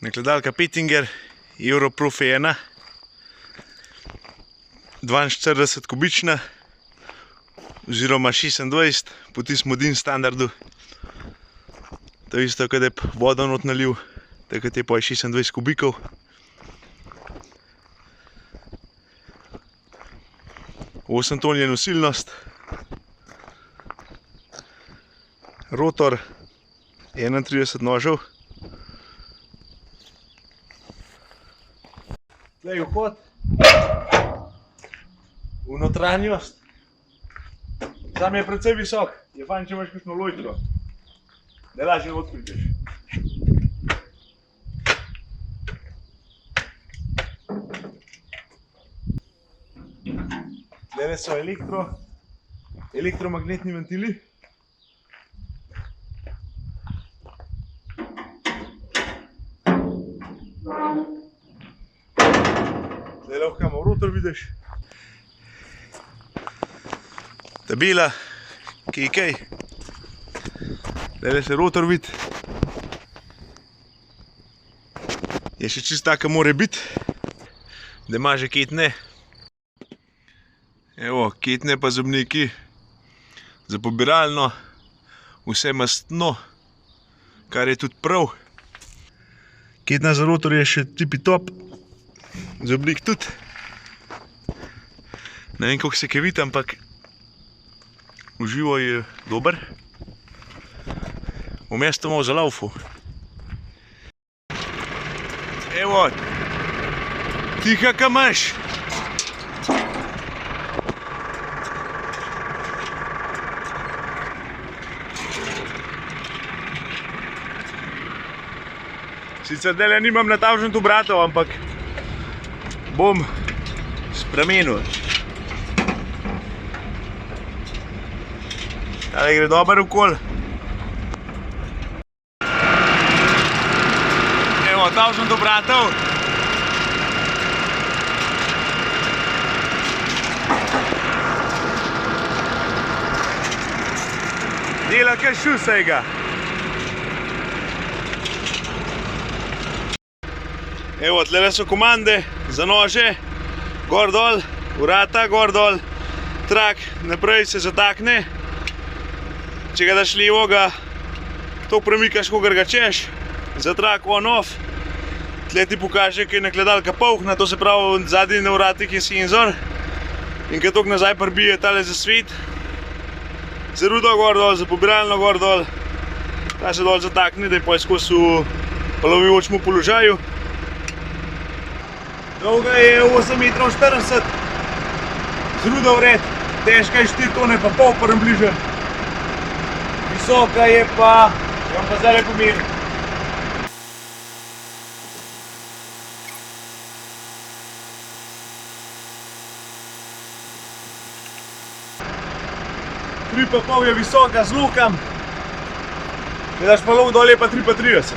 Nakladalka Pittinger, Europrofi 1, 42 kubična oziroma 26 po tistem modin standardu. To je isto, kad je vodo not nalil, takrat je pa 26 kubikov. Osem ton je nosilnost, rotor 31 nožev. Tlej vhod v notranjost. Sam je precej visok, je fajn, če imaš kakšno lojtro, da lažje odprideš. Tlele so elektromagnetni ventili. Zdaj lahko imamo rotor, vidiš. Tabela, kaj. Zdaj se rotor vidi. Je še čist taka more biti, da ima že ketne. Evo, ketne pa zobniki za pobiralno, vse mastno, kar je tudi prav. Ketna za rotor je še tipi top. Zobnik tudi. Ne vem, koliko se kaj vidi, ampak v živo je dober. Vmes to malo zalaufal. Evo, tiha ka imaš. Sicer dele nimam natavžen tu bratov, ampak bom spremenil. Tale gre dober okol. Evo, tavžen tu bratov. Dela kaj šusejga. Evo, tlele so komande za nože, gor dol, vrata, gor dol, trak naprej se zatakne. Če ga daš levo, ga to premikaš, kogar ga češ, za trak on off. Tle ti pokaže, kaj je nakladalka polhna, to se pravi, zadnji na vratih je senzor. In kaj tok nazaj prbije tale zasvet. Za rudo gor dol, za pobiralno gor dol. Ta se dol zatakne, da je pa skozi v polovijočemu položaju. Dolga je 8,40 metrov, z rudo vred, težka je 4,5 tone, približno. Visoka je pa, vam pa zdaj pomerim. Tri pa pol je visoka z lukam, da daš pa luk dol je pa 3,30.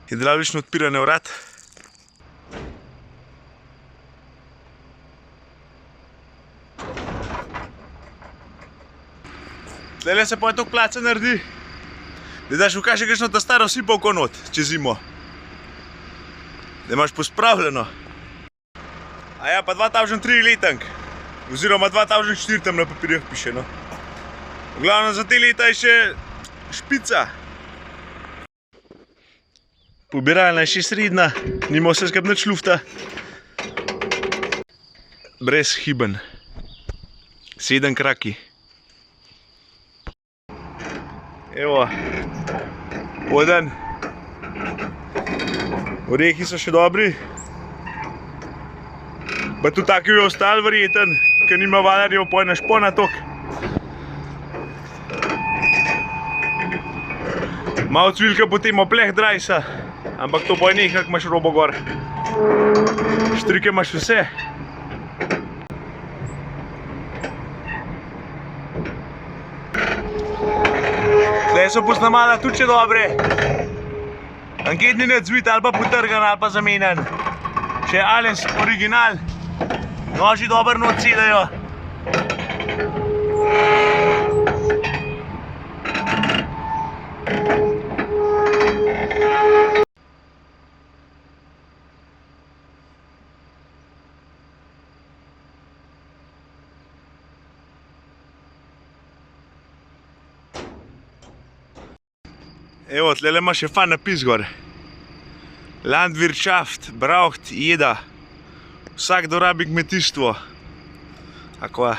Hidravlično odpiranje vrat. Tlele se pa toliko place naredi, da daš v kaše kakšno ta staro sipavko not čez zimo. Da imaš pospravljeno. A ja, pa 2003 letank, oziroma 2004 tam na papirjah piše, no. V glavnem za te leta je še špica. Pobiralna je še srednja, nima vse skrat nič lufta. Brezhiben. 7 kraki. Evo, poden. Orehi so še dobri. Pa tudi taki je ostal verjeten, ker nima valarjev pojna špona tok. Malo cvilka potem opleh drajsa. Ampak to pa je nekak, imaš robo gor. Štrike imaš vse. Tle so posnamala tudi še dobre. Anketni nadzvit ali pa potrgan ali pa zamenjan. Še Alens original. Noži dobro not sedajo. Evo, tlele ima še fan napis gor. Landwirtschaft braucht jeder. Vsakdo rabi kmetijstvo. Akva.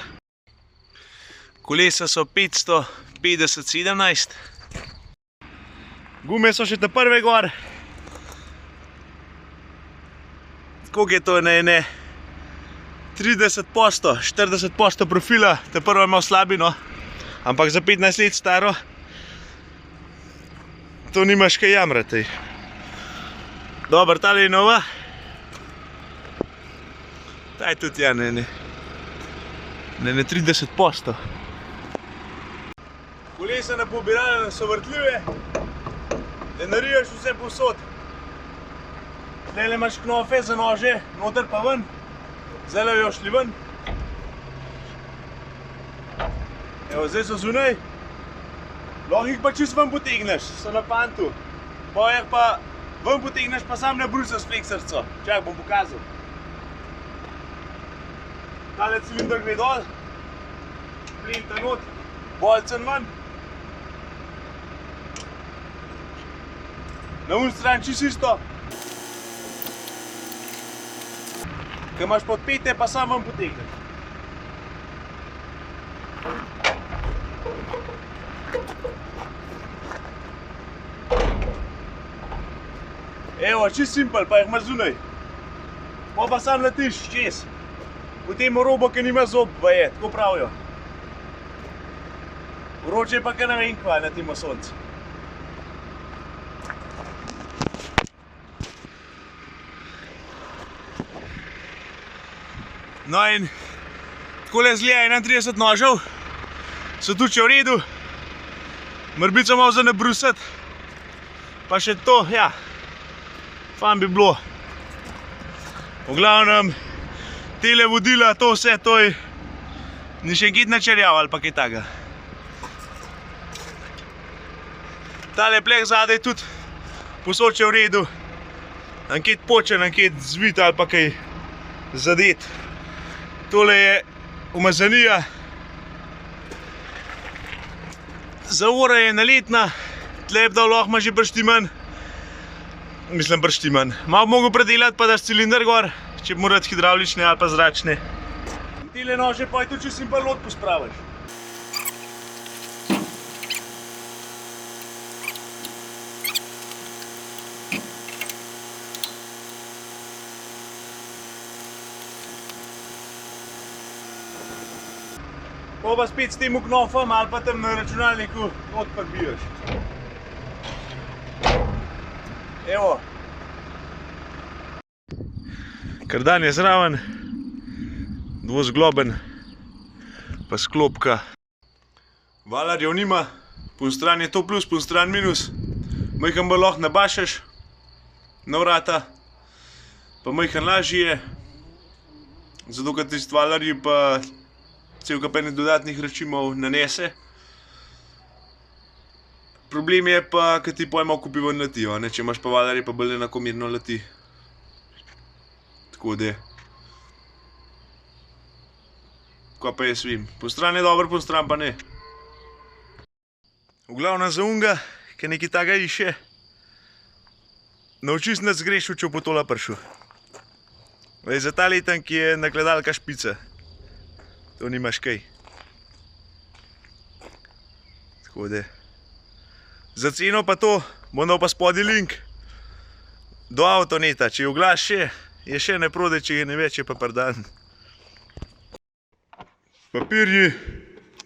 Kolesa so 550-17. Gume so še te prve gor. Koliko je to? Ne, 30%, 40% profila. Te prvo je imel slabino, ampak za 15 let staro. To nimaš kaj jamrati. Dobar, tale je nova. Ta je tudi, ja, ne, 30%. Kolesa na pobiralne so vrtljive, da nariješ vse povsod. Tlele imaš knofe za nože, noter pa ven. Zdaj jo šli ven. Evo, zdaj so zunaj. Lahko jih pa čist ven potegneš, so na pantu. Pa jih pa ven potegneš, pa sam ne brusaš fleksarco. Čak, bom pokazal. Tale cilindr gre dol. Plenta not, bolcen ven. Na un stran čist isto. Ko imaš podpete, pa sam ven potegneš. Evo, čist simpel, pa jih imaš zunaj. Pa sam letiš čez. Potem robo, ki nima zob, pa je, tako pravijo. Vroče pa kaj ne vem kva na tem soncu. No in takole zgleda 31 nožev. So tudi v redu. Mrbico malo za ne brusati. Pa še to, ja. Fajn bi bilo. V glavnem, tele vodila, to vse, to je ni še enkrat načerjav ali pa kaj takega. Tale pleh zadaj tudi posoče v redu. Ankrat počen, ankrat zvit ali pa kaj zadet. Tole je umazanija. Zavora je naletna. Tle da lahko ima že brštiman. Mislim brštiman. Malo bi mogel predelati pa daš cilindr gor, če bi morat hidravlične ali pa zračne. In tile nože pa je tudi, če si pa lot pospraviš. Pa spet s tem knofom ali pa tam na računalniku odprbiješ. Evo. Kardan je zraven, dvozgloben, pa sklopka. Valarjev nima, po stran je to plus, po stran minus. Majhen bolj lahko nabašeš na vrata, pa majhen lažji je. Zato, ker tisti valarji pa cel kapenih dodatnih rečimov nanese. Problem je pa, ker ti pojma kupi ven leti, če imaš pa valarje pa bolj enakomerno leti. Tako da. Kaj pa jaz vem. Po stran je dobro, po stran pa ne. V glavnem za unga, ki nekaj takega išče, nauči se nas zgrešil, če bo tola prišel. Za ta letan, ki je nakladalka špica. To nimaš kaj. Tako da. Za ceno pa to, bom dal pa spodaj link do Avtoneta. Če je oglas še, je še ne prodaj, če je ne več, je pa prodan. Papirji,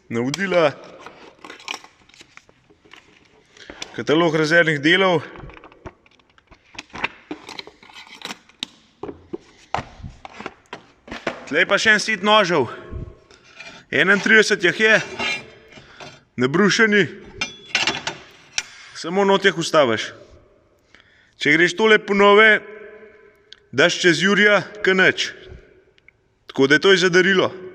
navodila, katalog rezervnih delov. Tlej pa še en set nožev. 31 jih je, nabrušeni, samo not jih ustaviš. Če greš tole po nove, daš čez Jurija, kanač. Tako da je to je za darilo.